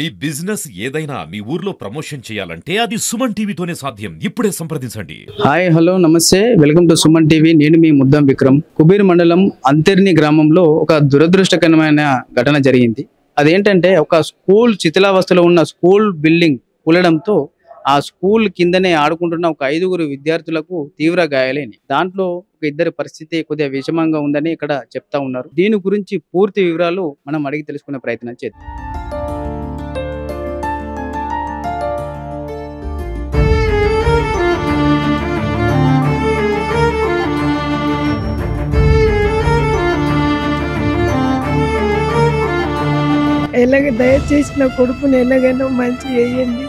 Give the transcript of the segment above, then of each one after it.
మీ business ఏదైనా మీ ఊర్లో promotion చేయాలంటే అది సుమన్ టీవీతోనే సాధ్యం. ఇప్పుడే సంప్రదించండి. హాయ్ హలో నమస్తే, వెల్కమ్ టు సుమన్ టీవీ. నేను మీ ముద్దం విక్రమ్. కుబీర్ మండలం అంతర్ని గ్రామంలో ఒక దురదృష్టకరమైన ఘటన జరిగింది. అదేంటంటే ఒక స్కూల్ శిథిలావస్థలో ఉన్న స్కూల్ బిల్డింగ్ కూలడంతో ఆ స్కూల్ కిందనే ఆడుకుంటున్న ఒక 5గురు విద్యార్థులకు తీవ్ర గాయాలైనవి. దాంట్లో ఒక ఇద్దరి పరిస్థితి కొద్దిగా విషమంగా ఉందని ఇక్కడ చెప్తా ఉన్నారు. దీని గురించి పూర్తి వివరాలు మనం అడిగి తెలుసుకునే ప్రయత్నం చేద్దాం. దయచేసి నా కొడుకుని ఎలాగైనా మంచి చేయండి.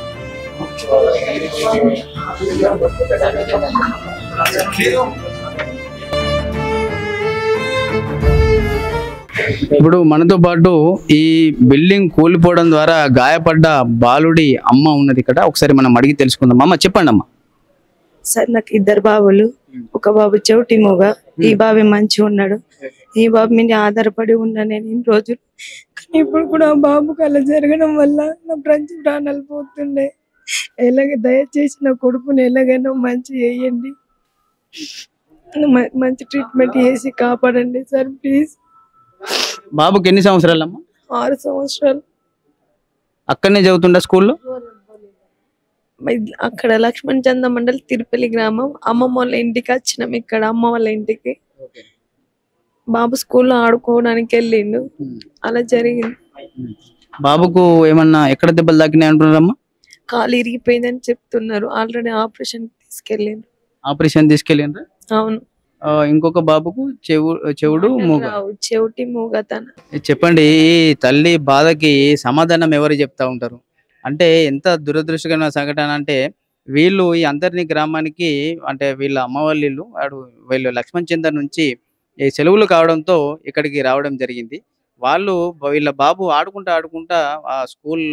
ఇప్పుడు మనతో పాటు ఈ బిల్డింగ్ కూలిపోవడం ద్వారా గాయపడ్డ బాలుడి అమ్మ ఉన్నది ఇక్కడ. ఒకసారి మనం అడిగి తెలుసుకుందాం. అమ్మ చెప్పండి అమ్మ. సార్ నాకు ఇద్దరు బాబులు, ఒక బాబు చెవిటి మూగ, ఈ బాబు మంచిగా ఉన్నాడు. ఈ బాబు మీద ఆధారపడి ఉన్నా నేను ఇన్ని రోజులు. కానీ ఇప్పుడు కూడా ఆ బాబుకి అలా జరగడం వల్ల నా ప్రాణాలు పోతుండే. దయచేసి నా కొడుకుని ఎలాగైనా మంచి చేయండి, మంచి ట్రీట్మెంట్ చేసి కాపాడండి సార్ ప్లీజ్. బాబుకి ఎన్ని సంవత్సరాలు అమ్మ? 6 సంవత్సరాలు. అక్కడనే చదువుతుండ స్కూల్లో? అక్కడ లక్ష్మణ్ చంద మండల్ తిరుపల్లి గ్రామం. అమ్మమ్మ వాళ్ళ ఇంటికి వచ్చినాం, ఇక్కడ అమ్మ వాళ్ళ ఇంటికి. బాబు స్కూల్లో ఆడుకోవడానికి వెళ్ళిండు, అలా జరిగింది. బాబుకు ఏమన్నా ఎక్కడ దెబ్బలు తాకినాయి అంటున్నారమ్మా? కాలు ఇరిగిపోయిందని చెప్తున్నారు. ఆల్రెడీ ఆపరేషన్ తీసుకెళ్ళిండు. ఆపరేషన్ తీసుకెళ్ళిండ్రా? అవును. ఇంకొక బాబుకు చెవిటి మూగతన. చెప్పండి, ఈ తల్లి బాధకి సమాధానం ఎవరు చెప్తా ఉంటారు? అంటే ఎంత దురదృష్టకరమైన సంఘటన అంటే, వీళ్ళు ఈ అంతర్ని గ్రామానికి అంటే వీళ్ళ అమ్మ వాళ్ళు వీళ్ళు లక్ష్మణ్ చందర్ నుంచి ఈ సెలవులు కావడంతో ఇక్కడికి రావడం జరిగింది. వీళ్ళ బాబు ఆడుకుంటా ఆ స్కూల్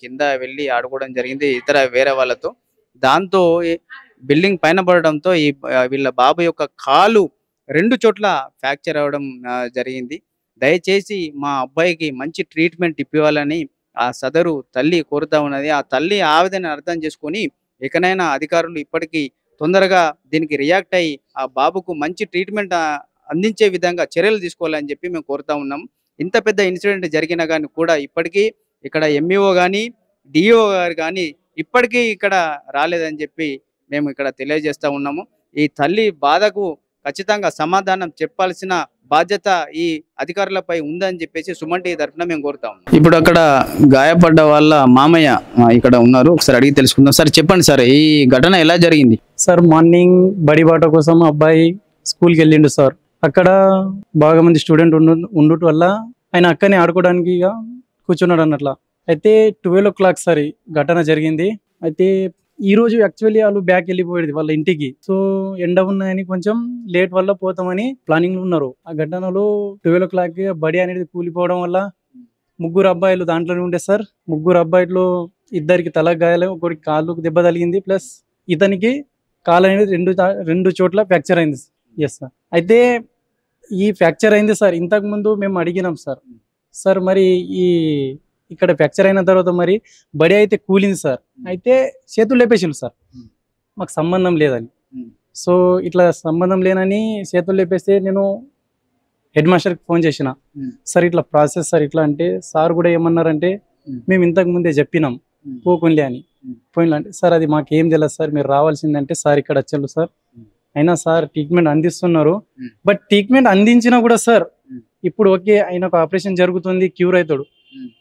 కింద వెళ్ళి ఆడుకోవడం జరిగింది వేరే వాళ్ళతో. దాంతో బిల్డింగ్ పైన పడడంతో వీళ్ళ బాబు యొక్క కాలు 2 చోట్ల ఫ్రాక్చర్ అవడం జరిగింది. దయచేసి మా అబ్బాయికి మంచి ట్రీట్మెంట్ ఇప్పివ్వాలని ఆ సదరు తల్లి కోరుతా ఉన్నది. ఆ తల్లి ఆవేదన అర్థం చేసుకొని ఎకనైనా అధికారులు ఇప్పటికీ తొందరగా దీనికి రియాక్ట్ అయ్యి ఆ బాబుకు మంచి ట్రీట్మెంట్ అందించే విధంగా చర్యలు తీసుకోవాలని చెప్పి మేము కోరుతా ఉన్నాం. ఇంత పెద్ద ఇన్సిడెంట్ జరిగినా కానీ కూడా ఇప్పటికీ ఇక్కడ ఎంఈఓ కానీ డిఓ గారు కానీ ఇప్పటికీ ఇక్కడ రాలేదని చెప్పి మేము ఇక్కడ తెలియజేస్తా ఉన్నాము. ఈ తల్లి బాధకు ఖచ్చితంగా సమాధానం చెప్పాల్సిన బాధ్యత ఈ అధికారులపై ఉందని చెప్పేసి సుమన్ టీవీ తరఫున మేము కోరుతా ఉన్నాం. ఇప్పుడు అక్కడ గాయపడ్డ వాళ్ళ మామయ్య ఇక్కడ ఉన్నారు, ఒకసారి అడిగి తెలుసుకుందాం. సార్ చెప్పండి సార్, ఈ ఘటన ఎలా జరిగింది? సార్ మార్నింగ్ బడి బాట కోసం అబ్బాయి స్కూల్కి వెళ్ళిండు సార్. అక్కడ బాగా మంది స్టూడెంట్ ఉండుట వల్ల ఆయన అక్కనే ఆడుకోవడానికి కూర్చున్నాడు అన్నట్ల. అయితే 12 o'clock సార్ ఘటన జరిగింది. అయితే ఈ రోజు యాక్చువల్లీ వాళ్ళు బ్యాక్ వెళ్ళిపోయేది వాళ్ళ ఇంటికి. సో ఎండ ఉన్నాయని కొంచెం లేట్ వల్ల పోతామని ప్లానింగ్ లో ఉన్నారు. ఆ ఘటనలో 12 o'clock బడి అనేది కూలిపోవడం వల్ల 3 అబ్బాయిలు దాంట్లోనే ఉండే సార్. 3 అబ్బాయిలో 2కి తల గాయాలు, ఒకరికి కాళ్ళకు దెబ్బ తగిలింది, ప్లస్ ఇతనికి కాలు అనేది 2 చోట్ల ఫ్రాక్చర్ అయింది. Yes sir. అయితే ఈ ఫ్రాక్చర్ అయింది సార్. ఇంతకు ముందు మేము అడిగినాం సార్ మరి ఇక్కడ ఫ్రాక్చర్ అయిన తర్వాత మరి బడి అయితే కూలింది సార్. అయితే చేతులు లేపేసిండు సార్, మాకు సంబంధం లేదని. సో ఇట్లా సంబంధం లేనని చేతులు లేపేస్తే నేను హెడ్ మాస్టర్కి ఫోన్ చేసిన, సార్ ఇట్లా ప్రాసెస్ సార్ ఇట్లా అంటే, సార్ కూడా ఏమన్నారంటే మేము ఇంతకు ముందే చెప్పినాం పోకుంలే అని. పోయినా అంటే సార్ అది మాకు ఏం తెలియదు సార్, మీరు రావాల్సిందంటే సార్ ఇక్కడ వచ్చారు సార్. అయినా సార్ ట్రీట్మెంట్ అందిస్తున్నారు, బట్ ట్రీట్మెంట్ అందించినా కూడా సార్ ఇప్పుడు ఓకే ఆయనకు ఆపరేషన్ జరుగుతుంది, క్యూర్ అవుతాడు.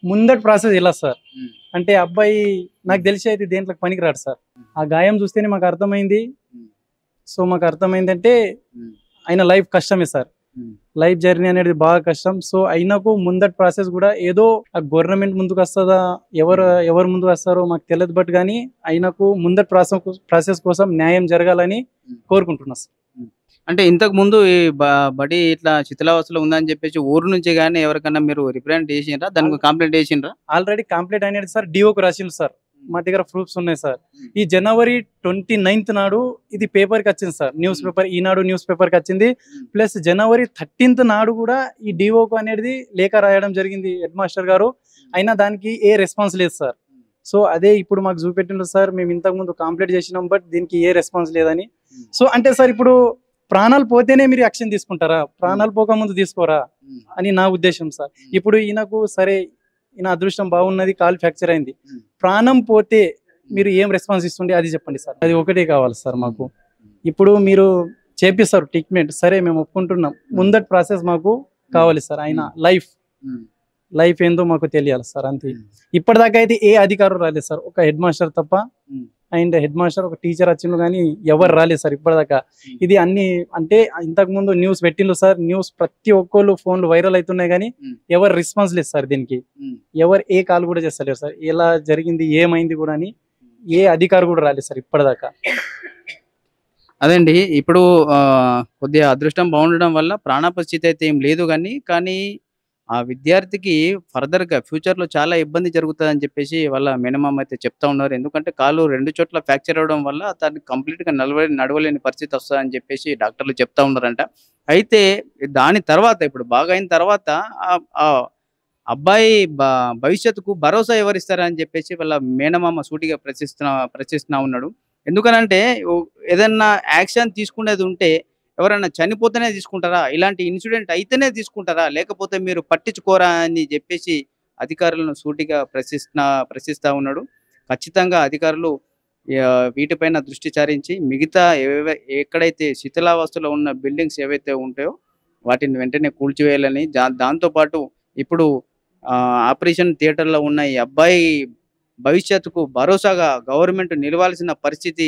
ముందటి ప్రాసెస్ ఎలా సార్ అంటే, అబ్బాయి నాకు తెలిసి అయితే దేంట్లోకి పనికిరాడు సార్. ఆ గాయం చూస్తేనే మాకు అర్థమైంది. సో మాకు అర్థమైంది అంటే ఆయన లైఫ్ కష్టమే సార్, లైఫ్ జర్నీ అనేది బాగా కష్టం. సో అయినకు ముందటి ప్రాసెస్ కూడా ఏదో ఆ గవర్నమెంట్ ముందుకు వస్తుందా, ఎవరు ముందుకు వస్తారో మాకు తెలియదు, బట్ కానీ ఆయనకు ముందటి ప్రాసెస్ కోసం న్యాయం జరగాలని కోరుకుంటున్నా సార్. అంటే ఇంతకు ముందు ఈ బడి ఇట్లా శిథిలావస్థలో ఉందని చెప్పేసి ఊరు నుంచి కానీ ఎవరికన్నా మీరు రిప్రజెంట్ చేసిండ్రా, దానికి కంప్లైంట్ చేసిండ్రా? ఆల్రెడీ కంప్లైంట్ అనేది సార్ డిఓకి రాసిండు సార్. మా దగ్గర ప్రూఫ్స్ ఉన్నాయి సార్. ఈ జనవరి 29th నాడు ఇది పేపర్కి వచ్చింది సార్, న్యూస్ పేపర్, ఈనాడు న్యూస్ పేపర్కి వచ్చింది. ప్లస్ జనవరి 13th నాడు కూడా ఈ డిఓకు అనేది లేఖ రాయడం జరిగింది హెడ్ మాస్టర్ గారు. అయినా దానికి ఏ రెస్పాన్స్ లేదు సార్. సో అదే ఇప్పుడు మాకు చూపెట్టిండ్రు సార్, మేము ఇంతకు ముందు కంప్లీట్ చేసినాం బట్ దీనికి ఏ రెస్పాన్స్ లేదని. సో అంటే సార్ ఇప్పుడు ప్రాణాలు పోతేనే మీరు యాక్షన్ తీసుకుంటారా, ప్రాణాలు పోకముందు తీసుకోరా అని నా ఉద్దేశం సార్. ఇప్పుడు ఈయనకు సరే ఈయన అదృష్టం బాగున్నది, కాలు ఫ్రాక్చర్ అయింది, ప్రాణం పోతే మీరు ఏం రెస్పాన్స్ ఇస్తుండే అది చెప్పండి సార్. అది ఒకటే కావాలి సార్ మాకు. ఇప్పుడు మీరు చేపిస్తారు ట్రీట్మెంట్, సరే మేము ఒప్పుకుంటున్నాం, ముందటి ప్రాసెస్ మాకు కావాలి సార్. ఆయన లైఫ్ ఏందో మాకు తెలియాలి సార్, అంతే. ఇప్పటిదాకా అయితే ఏ అధికారులు రాలేదు సార్, ఒక హెడ్ మాస్టర్ తప్ప. అండ్ హెడ్ మాస్టర్ ఒక టీచర్ వచ్చిండు కానీ ఎవరు రాలేదు సార్ ఇప్పటిదాకా. ఇది అన్ని అంటే ఇంతకు ముందు న్యూస్ పెట్టిండ్రు సార్, న్యూస్ ప్రతి ఒక్కళ్ళు ఫోన్లు వైరల్ అవుతున్నాయి కానీ ఎవరు రెస్పాన్స్ లేదు సార్ దీనికి. ఎవరు ఏ కాల్ కూడా చేస్తలేరు సార్, ఎలా జరిగింది ఏమైంది కూడా అని ఏ అధికారి కూడా రాలేదు సార్ ఇప్పటిదాకా. అదండి ఇప్పుడు కొద్దిగా అదృష్టం బాగుండడం వల్ల ప్రాణాపస్థితి అయితే ఏం లేదు కానీ ఆ విద్యార్థికి ఫర్దర్ గా ఫ్యూచర్ లో చాలా ఇబ్బంది జరుగుతుంది అని చెప్పేసి వాళ్ళ మినిమం అయితే చెప్తా ఉన్నారు. ఎందుకంటే కాలు 2 చోట్ల ఫ్రాక్చర్ అవడం వల్ల అతనికి కంప్లీట్ గా నడవలేని పరిస్థితి వస్తుందని చెప్పేసి డాక్టర్లు చెప్తా ఉన్నారంట. అయితే దాని తర్వాత ఇప్పుడు బాగా అయిన తర్వాత ఆ అబ్బాయి భవిష్యత్తుకు భరోసా ఎవరిస్తారని చెప్పేసి వాళ్ళ మేనమామ సూటిగా ప్రశ్నిస్తున్నా ఉన్నాడు. ఎందుకనంటే ఏదన్నా యాక్షన్ తీసుకునేది ఉంటే ఎవరైనా చనిపోతేనే తీసుకుంటారా, ఇలాంటి ఇన్సిడెంట్ అయితేనే తీసుకుంటారా, లేకపోతే మీరు పట్టించుకోరా అని చెప్పేసి అధికారులను సూటిగా ప్రశ్నిస్తా ఉన్నాడు. ఖచ్చితంగా అధికారులు వీటిపైన దృష్టి సారించి మిగతా ఎక్కడైతే శిథిలావస్థలో ఉన్న బిల్డింగ్స్ ఏవైతే ఉంటాయో వాటిని వెంటనే కూల్చివేయాలని, దాంతోపాటు ఇప్పుడు ఆపరేషన్ థియేటర్లో ఉన్న ఈ అబ్బాయి భవిష్యత్తుకు భరోసాగా గవర్నమెంట్ నిలవాల్సిన పరిస్థితి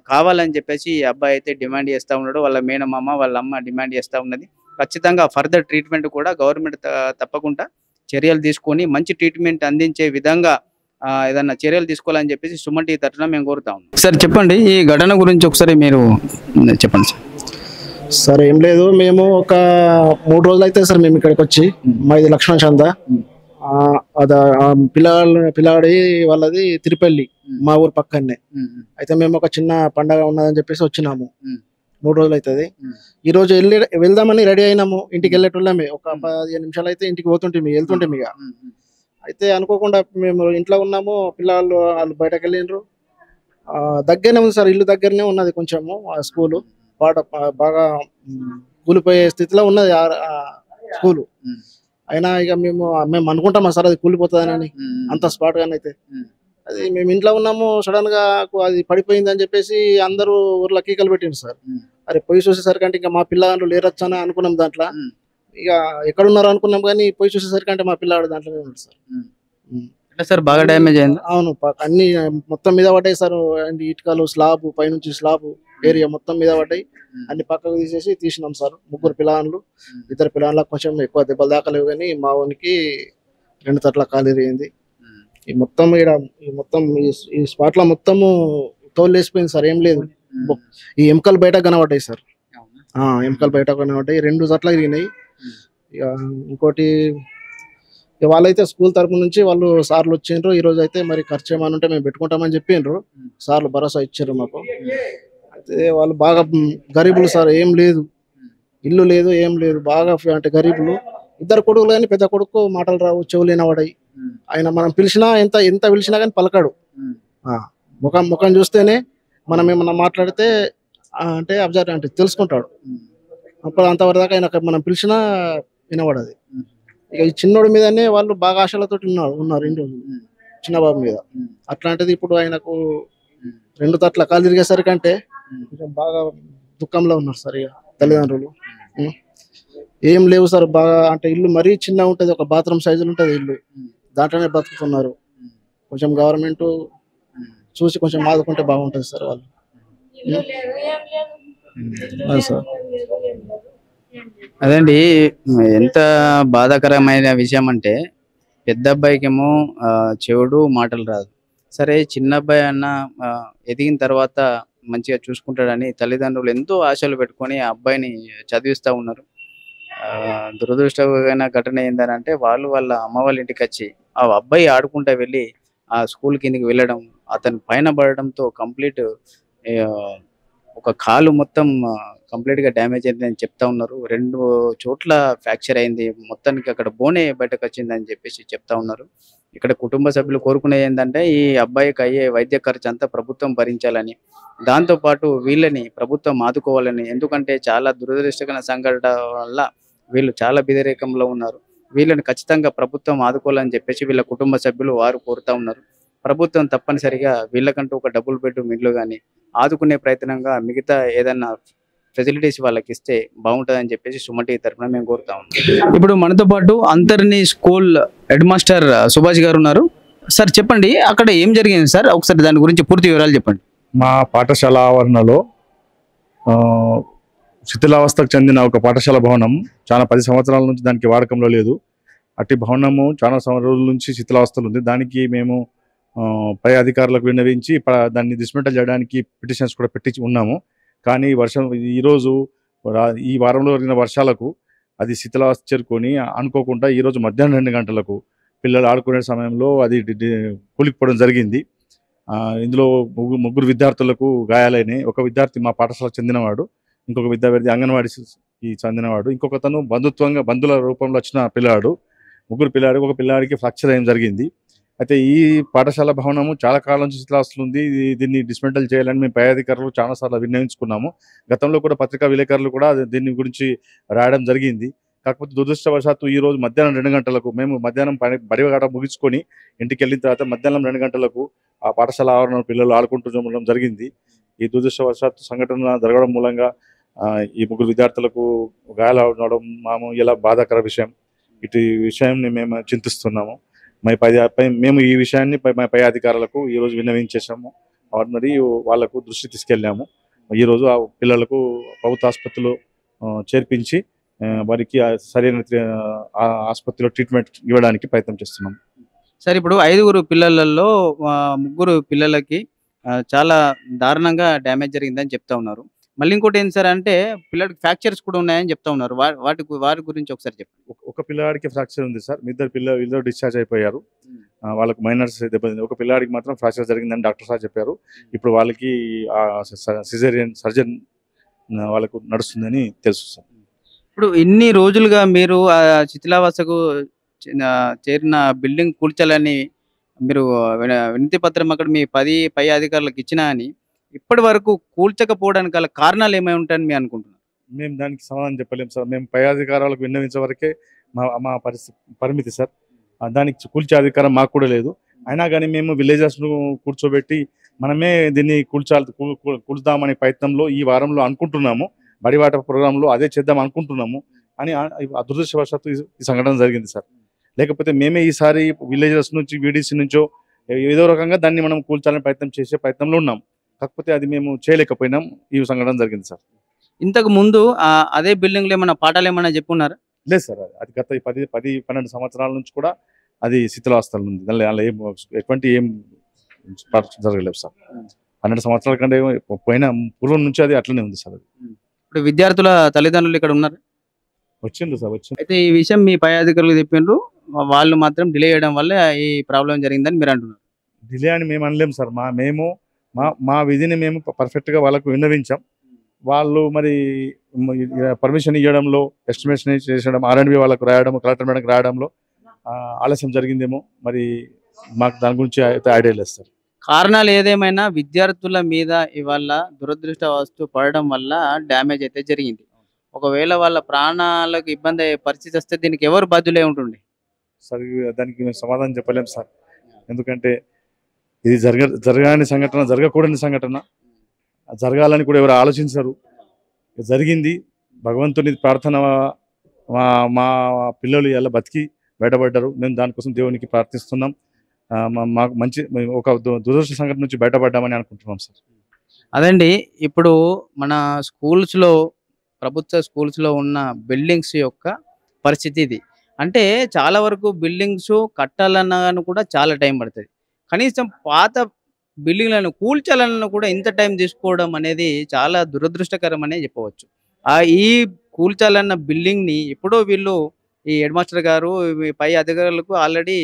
కావాలని చెప్పేసి ఈ అబ్బాయి అయితే డిమాండ్ చేస్తూ ఉన్నాడు. వాళ్ళ మేనమామ వాళ్ళ అమ్మ డిమాండ్ చేస్తూ ఉన్నది. ఖచ్చితంగా ఫర్దర్ ట్రీట్మెంట్ కూడా గవర్నమెంట్ తప్పకుండా చర్యలు తీసుకొని మంచి ట్రీట్మెంట్ అందించే విధంగా ఏదన్నా చర్యలు తీసుకోవాలని చెప్పేసి సుమన్ టీవీ తరఫున మేము కోరుతా ఉన్నాం. సార్ చెప్పండి, ఈ ఘటన గురించి ఒకసారి మీరు చెప్పండి సార్. సార్ ఏం లేదు, మేము ఒక 3 రోజులు అయితే సార్ మేము ఇక్కడికి వచ్చి, మాది లక్ష్మణ చంద, పిల్లాడి వాళ్ళది తిరుపల్లి, మా ఊరు పక్కనే. అయితే మేము ఒక చిన్న పండగ ఉన్నదని చెప్పేసి వచ్చినాము. 3 రోజులు అవుతుంది. ఈ రోజు వెళ్దామని రెడీ అయినాము, ఇంటికి వెళ్ళేటోళ్ళమే. ఒక 15 నిమిషాలు అయితే ఇంటికి వెళ్తుంటే ఇక అయితే అనుకోకుండా మేము ఇంట్లో ఉన్నాము, పిల్లలు వాళ్ళు బయటకు వెళ్ళిండ్రు. దగ్గరనే ఉంది సార్, ఇల్లు దగ్గరనే ఉన్నది కొంచెము. ఆ స్కూలు బాగా కూలిపోయే స్థితిలో ఉన్నది స్కూలు. అయినా ఇక మేము అనుకుంటామా సార్ అది కూలిపోతుందని, అంత స్పాట్ గానే. అయితే అది మేము ఇంట్లో ఉన్నాము, సడన్ గా అది పడిపోయింది అని చెప్పేసి అందరూ ఊర్లో కీకలు పెట్టిండు సార్. అరే పోయి చూసేసరికి అంటే ఇంకా మా పిల్లలు లేరొచ్చని అనుకున్నాం. దాంట్లో ఇక ఎక్కడున్నారు అనుకున్నాం కానీ పోయి చూసేసరికి అంటే మా పిల్లాడు దాంట్లోనే ఉన్నాడు సార్. సార్ బాగా డ్యామేజ్ అయింది. అవును, అన్ని మొత్తం మీద పడ్డాయి సార్. ఇటుకలు, స్లాబ్ పైనుంచి స్లాబ్ ఏరియా మొత్తం మీద పడ్డాయి. అన్ని పక్కకు తీసినాం సార్. 3 పిల్లలు, 2 పిల్లలకు కొంచెం ఎక్కువ దెబ్బలు దాకలేవు కానీ మా వానికి 2 తట్ల కాలు ఇరిగింది. ఈ మొత్తం ఈ స్పాట్ లో మొత్తము తోలు వేసిపోయింది సార్, ఏం లేదు. ఈ ఎముకలు బయట కనబడ్డాయి సార్, ఎముకలు బయట కనబడ్డాయి, 2 తట్ల ఇరిగినాయి. ఇక ఇంకోటి వాళ్ళైతే స్కూల్ తరపు నుంచి వాళ్ళు సార్లు వచ్చిండ్రు. ఈ రోజు అయితే మరి ఖర్చు ఏమైనా ఉంటే మేము పెట్టుకుంటామని చెప్పిండ్రు సార్లు, భరోసా ఇచ్చారు మాకు. అయితే వాళ్ళు బాగా గరీబులు సార్, ఏం లేదు, ఇల్లు లేదు, ఏం లేదు, బాగా అంటే గరీబులు. 2 కొడుకులు కానీ పెద్ద కొడుకు మాటలు రావు, చెవులు వినబడాయి. ఆయన మనం పిలిచినా ఎంత పిలిచినా కానీ పలకాడు. ముఖం చూస్తేనే మనం ఏమన్నా మాట్లాడితే అంటే అబ్జర్వ్ అంటే తెలుసుకుంటాడు. అప్పుడు అంతవరకు దాకా ఆయన మనం పిలిచినా వినబడది. ఇక ఈ చిన్నోడి మీదనే వాళ్ళు బాగా ఆశలతో ఉన్నారు ఇన్ని రోజులు, చిన్న బాబు మీద. అట్లాంటిది ఇప్పుడు ఆయనకు 2 తట్ల కాలు తిరిగేసరికి అంటే కొంచెం బాగా దుఃఖంలో ఉన్నారు సార్ ఇక తల్లిదండ్రులు. ఏం లేవు సార్, బాగా అంటే ఇల్లు మరీ చిన్న ఉంటది, ఒక బాత్రూమ్ సైజులు ఉంటది ఇల్లు, దాంట్లోనే బతుకుతున్నారు. కొంచెం గవర్నమెంట్ చూసి కొంచెం ఆదుకుంటే బాగుంటది సార్ వాళ్ళు. సార్ అదండి, ఎంత బాధాకరమైన విషయం అంటే పెద్ద అబ్బాయికేమో చెవుడు మాటలు రాదు. సరే చిన్న అబ్బాయి అన్న ఎదిగిన తర్వాత మంచిగా చూసుకుంటాడని తల్లిదండ్రులు ఎంతో ఆశలు పెట్టుకొని ఆ అబ్బాయిని చదివిస్తూ ఉన్నారు. దురదృష్టమైన ఘటన ఏంటంటే వాళ్ళ అమ్మ వాళ్ళ ఇంటికి వచ్చి ఆ అబ్బాయి ఆడుకుంటూ వెళ్ళి ఆ స్కూల్ కిందకి వెళ్ళడం, అతను పైన పడడంతో కంప్లీట్ ఒక కాలు మొత్తం కంప్లీట్ గా డ్యామేజ్ అయిందని చెప్తా ఉన్నారు. 2 చోట్ల ఫ్రాక్చర్ అయింది. మొత్తానికి అక్కడ బోనే బయటకు వచ్చిందని చెప్పేసి చెప్తా ఉన్నారు. ఇక్కడ కుటుంబ సభ్యులు కోరుకునేది ఏంటంటే ఈ అబ్బాయికి అయ్యే వైద్య ఖర్చు అంతా ప్రభుత్వం భరించాలని, దాంతో పాటు వీళ్ళని ప్రభుత్వం ఆదుకోవాలని. ఎందుకంటే చాలా దురదృష్టకర సంఘటన వల్ల వీళ్ళు చాలా బెదిరేకంలో ఉన్నారు. వీళ్ళని ఖచ్చితంగా ప్రభుత్వం ఆదుకోవాలని చెప్పేసి వీళ్ళ కుటుంబ సభ్యులు వారు కోరుతా ఉన్నారు. ప్రభుత్వం తప్పనిసరిగా వీళ్ళకంటూ ఒక డబుల్ బెడ్రూమ్ ఇల్లు కానీ ఆదుకునే ప్రయత్నంగా మిగతా ఏదన్నా ఫెసిలిటీస్ వాళ్ళకి ఇస్తే బాగుంటుందని చెప్పేసి సుమన్ టీవీ తరఫున మేము కోరుతా ఉన్నాం. ఇప్పుడు మనతో పాటు అంతర్ని స్కూల్ హెడ్ మాస్టర్ సుభాష్ గారు ఉన్నారు. సార్ చెప్పండి, అక్కడ ఏం జరిగింది సార్? ఒకసారి దాని గురించి పూర్తి వివరాలు చెప్పండి. మా పాఠశాల ఆవరణలో శిథిలావస్థకు చెందిన ఒక పాఠశాల భవనం చాలా 10 సంవత్సరాల నుంచి దానికి వాడకంలో లేదు. అట్టి భవనము చాలా రోజుల నుంచి శిథిలావస్థలు ఉంది. దానికి మేము పై అధికారులకు విన్నవించి దాన్ని డిస్మెంటల్ చేయడానికి పిటిషన్స్ కూడా పెట్టి ఉన్నాము. కానీ ఈరోజు ఈ వారంలో జరిగిన వర్షాలకు అది శిథిలావస్థ చేరుకొని అనుకోకుండా ఈరోజు మధ్యాహ్నం 2 గంటలకు పిల్లలు ఆడుకునే సమయంలో అది కూలిపోవడం జరిగింది. ఇందులో ముగ్గురు విద్యార్థులకు గాయాలైనాయి. ఒక విద్యార్థి మా పాఠశాలకు చెందినవాడు, ఇంకొక విద్యార్థి అంగన్వాడీకి చెందినవాడు, ఇంకొకతను బంధువుల రూపంలో వచ్చిన పిల్లాడు. ముగ్గురు పిల్లాడికి ఒక పిల్లాడికి ఫ్రాక్చర్ అయ్యడం జరిగింది. అయితే ఈ పాఠశాల భవనము చాలా కాలం నుంచి శిథిలావస్థలో ఉంది. దీన్ని డిస్మెంటల్ చేయాలని మేము పై అధికారులు చాలాసార్లు విన్నవించుకున్నాము. గతంలో కూడా పత్రికా విలేకరులు కూడా దీని గురించి రాయడం జరిగింది. కాకపోతే దురదృష్టవశాత్తు ఈ రోజు మధ్యాహ్నం 2 గంటలకు మేము మధ్యాహ్నం బడిగడ ముగించుకొని ఇంటికి వెళ్ళిన తర్వాత మధ్యాహ్నం 2 గంటలకు ఆ పాఠశాల ఆవరణ పిల్లలు ఆడుకుంటూ జరిగింది. ఈ దురదృష్టవశాత్తు సంఘటన జరగడం మూలంగా ఈ ముగ్గురు విద్యార్థులకు గాయాలు అవడం ఇలా బాధాకర విషయం. ఇటు విషయాన్ని మేము చింతిస్తున్నాము. మేము ఈ విషయాన్ని పై అధికారులకు ఈరోజు విన్నవించేసాము. మరి వాళ్లకు దృష్టి తీసుకెళ్ళాము. ఈరోజు ఆ పిల్లలకు ప్రభుత్వ ఆసుపత్రిలో చేర్పించి వారికి సరైన ఆసుపత్రిలో ట్రీట్మెంట్ ఇవ్వడానికి ప్రయత్నం చేస్తున్నాం. సార్ ఇప్పుడు 5 పిల్లలలో 3 పిల్లలకి చాలా దారుణంగా డ్యామేజ్ జరిగిందని చెప్తా ఉన్నారు. మళ్ళీ ఇంకోటి ఏంటి సార్ అంటే పిల్లడికి ఫ్రాక్చర్స్ కూడా ఉన్నాయని చెప్తా ఉన్నారు. వాటి గురించి ఒకసారి చెప్పండి. ఒక పిల్లాడికి ఫ్రాక్చర్ ఉంది సార్. ఇద్దరు డిశ్చార్జ్ అయిపోయారు. వాళ్ళకి మైనర్స్ దెబ్బతింది. ఒక పిల్లాడికి మాత్రం ఫ్రాక్చర్ జరిగిందని డాక్టర్ సార్ చెప్పారు. ఇప్పుడు వాళ్ళకి సిజేరియన్ సర్జన్ వాళ్ళకు నడుస్తుందని తెలుసు సార్. ఇప్పుడు ఇన్ని రోజులుగా మీరు ఆ శిథిలావస్థకు చేరిన బిల్డింగ్ కూల్చాలని మీరు వినతి పత్రం అక్కడ మీ 10 పై అధికారులకు ఇచ్చినా అని ఇప్పటి వరకు కూల్చకపోవడానికి గల కారణాలు ఏమై ఉంటాయని మీరు అనుకుంటున్నారు? మేము దానికి సమాధానం చెప్పలేము సార్. మేము పై అధికారులకు విన్నవించే వరకే మా పరిమితి సార్. దానికి కూల్చే అధికారం మాకు కూడా లేదు. అయినా కానీ మేము విలేజర్స్ను కూర్చోబెట్టి మనమే దీన్ని కూల్చుదామనే ప్రయత్నంలో ఈ వారంలో అనుకుంటున్నాము. బడిబాట ప్రోగ్రాంలో అదే చేద్దాం అనుకుంటున్నాము అని అదృష్టవశాత్తు ఈ సంఘటన జరిగింది సార్. లేకపోతే మేమే ఈసారి విలేజర్స్ నుంచి వీడీసీ నుంచో ఏదో రకంగా దాన్ని మనం కూల్చాలని చేసే ప్రయత్నంలో ఉన్నాం. కాకపోతే అది మేము చేయలేకపోయినాం. ఈ సంఘటన జరిగింది సార్. ఇంతకు ముందు అదే బిల్డింగ్ లో ఏమైనా పాఠాలు ఏమైనా చెప్పున్నారా? లేదు సార్. అది గత 10-12 సంవత్సరాల నుంచి కూడా అది శిథిలావస్థలో ఉంది. దానిలో ఎటువంటి ఏం జరగలేదు సార్. 12 సంవత్సరాల కంటే పూర్వం నుంచి అది అట్లనే ఉంది సార్. అది ఇప్పుడు విద్యార్థుల తల్లిదండ్రులు ఇక్కడ ఉన్నారు, వచ్చిండ్రు సార్. అయితే ఈ విషయం మీ పై అధికారులకు చెప్పిండ్రు, వాళ్ళు మాత్రం డిలే చేయడం వల్ల ఈ ప్రాబ్లం జరిగిందని మీరు అంటున్నారు. డిలే అని మేము అనలేము సార్. మా విధిని మేము పర్ఫెక్ట్గా వాళ్ళకు విన్నవించాం. వాళ్ళు మరి పర్మిషన్ ఇవ్వడంలో, ఎస్టిమేషన్ చేసడం, R&B వాళ్ళకు రాయడం, కలెక్టర్ మేడంకి రాయడంలో ఆలస్యం జరిగిందేమో. మరి మాకు దాని గురించి అయితే ఐడియా లేదు సార్. కారణాలు ఏదేమైనా విద్యార్థుల మీద ఇవాళ దురదృష్టవస్తు పడడం వల్ల డ్యామేజ్ అయితే జరిగింది. ఒకవేళ వాళ్ళ ప్రాణాలకు ఇబ్బంది అయ్యే పరిస్థితి వస్తే దీనికి ఎవరు బాధ్యులే ఉంటుంది సార్? దానికి మేము సమాధానం చెప్పలేము సార్. ఎందుకంటే ఇది జరగని సంఘటన, జరగకూడని సంఘటన. జరగాలని కూడా ఎవరు ఆలోచించరు. జరిగింది. భగవంతుని ప్రార్థన, మా పిల్లలు ఎలా బతికి బయటపడ్డారు. మేము దానికోసం దేవునికి ప్రార్థిస్తున్నాం. మాకు మంచి ఒక దురదృష్ట సంఘటన నుంచి బయటపడ్డామని అనుకుంటున్నాం సార్. అదండి, ఇప్పుడు మన స్కూల్స్లో, ప్రభుత్వ స్కూల్స్లో ఉన్న బిల్డింగ్స్ యొక్క పరిస్థితి ఇది. అంటే చాలా వరకు బిల్డింగ్స్ కట్టాలన్నా కూడా చాలా టైం పడుతుంది. కనీసం పాత బిల్డింగ్లను కూల్చాలన్నా కూడా ఇంత టైం తీసుకోవడం అనేది చాలా దురదృష్టకరం అనే చెప్పవచ్చు. ఈ కూల్చాలన్న బిల్డింగ్ని ఎప్పుడో వీళ్ళు ఈ హెడ్ మాస్టర్ గారు పై అధికారులకు ఆల్రెడీ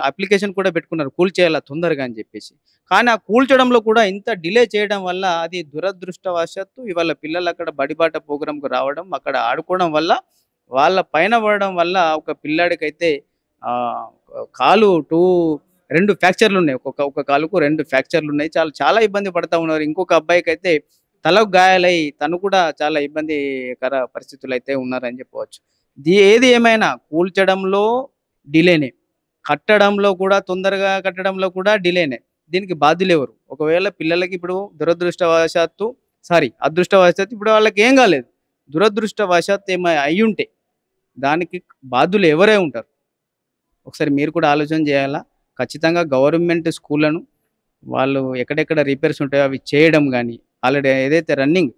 అప్లికేషన్ కూడా పెట్టుకున్నారు కూల్చేయాలా తొందరగా అని చెప్పేసి. కానీ ఆ కూల్చడంలో కూడా ఇంత డిలే చేయడం వల్ల అది దురదృష్టవశాత్తు ఇవాళ పిల్లలు అక్కడ బడిబాట ప్రోగ్రాంకు రావడం, అక్కడ ఆడుకోవడం వల్ల వాళ్ళ పైన పడడం వల్ల ఒక పిల్లాడికైతే కాలు 2 ఫ్రాక్చర్లు ఉన్నాయి. ఒక కాలుకు 2 ఫ్రాక్చర్లు ఉన్నాయి. చాలా ఇబ్బంది పడతా ఉన్నారు. ఇంకొక అబ్బాయికి అయితే తలకు గాయాలై తను కూడా చాలా ఇబ్బందికర పరిస్థితులు అయితే ఉన్నారని చెప్పవచ్చు. ఏది ఏమైనా కూల్చడంలో డిలేనే, కట్టడంలో కూడా తొందరగా కట్టడంలో కూడా డిలేనే. దీనికి బాధ్యులు ఎవరు? ఒకవేళ పిల్లలకి ఇప్పుడు అదృష్టవశాత్తు ఇప్పుడు వాళ్ళకి ఏం కాలేదు, దురదృష్టవశాత్తు ఏమై అయ్యుంటే దానికి బాధ్యులు ఎవరే ఉంటారు? ఒకసారి మీరు కూడా ఆలోచన చేయాలా. ఖచ్చితంగా గవర్నమెంట్ స్కూళ్ళను వాళ్ళు ఎక్కడెక్కడ రిపేర్స్ ఉంటాయో అవి చేయడం కానీ, ఆల్రెడీ ఏదైతే రన్నింగ్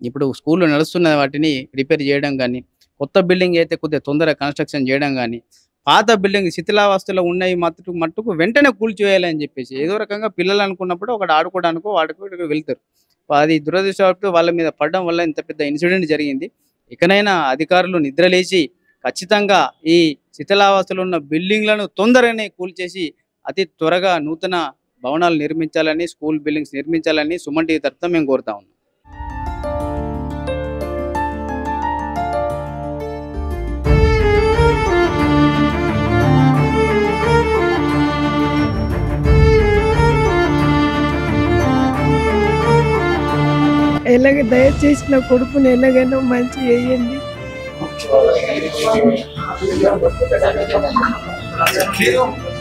ఇప్పుడు స్కూళ్ళు నడుస్తున్న వాటిని రిపేర్ చేయడం కానీ, కొత్త బిల్డింగ్ అయితే కొద్దిగా తొందరగా కన్స్ట్రక్షన్ చేయడం కానీ, పాత బిల్డింగ్ శిథిలావస్థలో ఉన్నవి మట్టుకు వెంటనే కూల్చివేయాలని చెప్పేసి ఏదో రకంగా పిల్లలు అనుకున్నప్పుడు ఒకటి ఆడుకోవడానికో వాడుకోవడానికి వెళ్తారు. అది దురదృష్టవశాత్తు వాళ్ళ మీద పడడం వల్ల ఇంత పెద్ద ఇన్సిడెంట్ జరిగింది. ఇకనైనా అధికారులు నిద్రలేచి ఖచ్చితంగా ఈ శిథిలావస్థలో ఉన్న బిల్డింగ్లను తొందరగానే కూల్చేసి అతి త్వరగా నూతన భవనాలు నిర్మించాలని, స్కూల్ బిల్డింగ్స్ నిర్మించాలని సుమన్ టీవీ తరఫున మేము కోరుతా ఉన్నాం. దయచేసి నా కొడుకుని ఎలాగైనా మంచి చేయండి. Quiero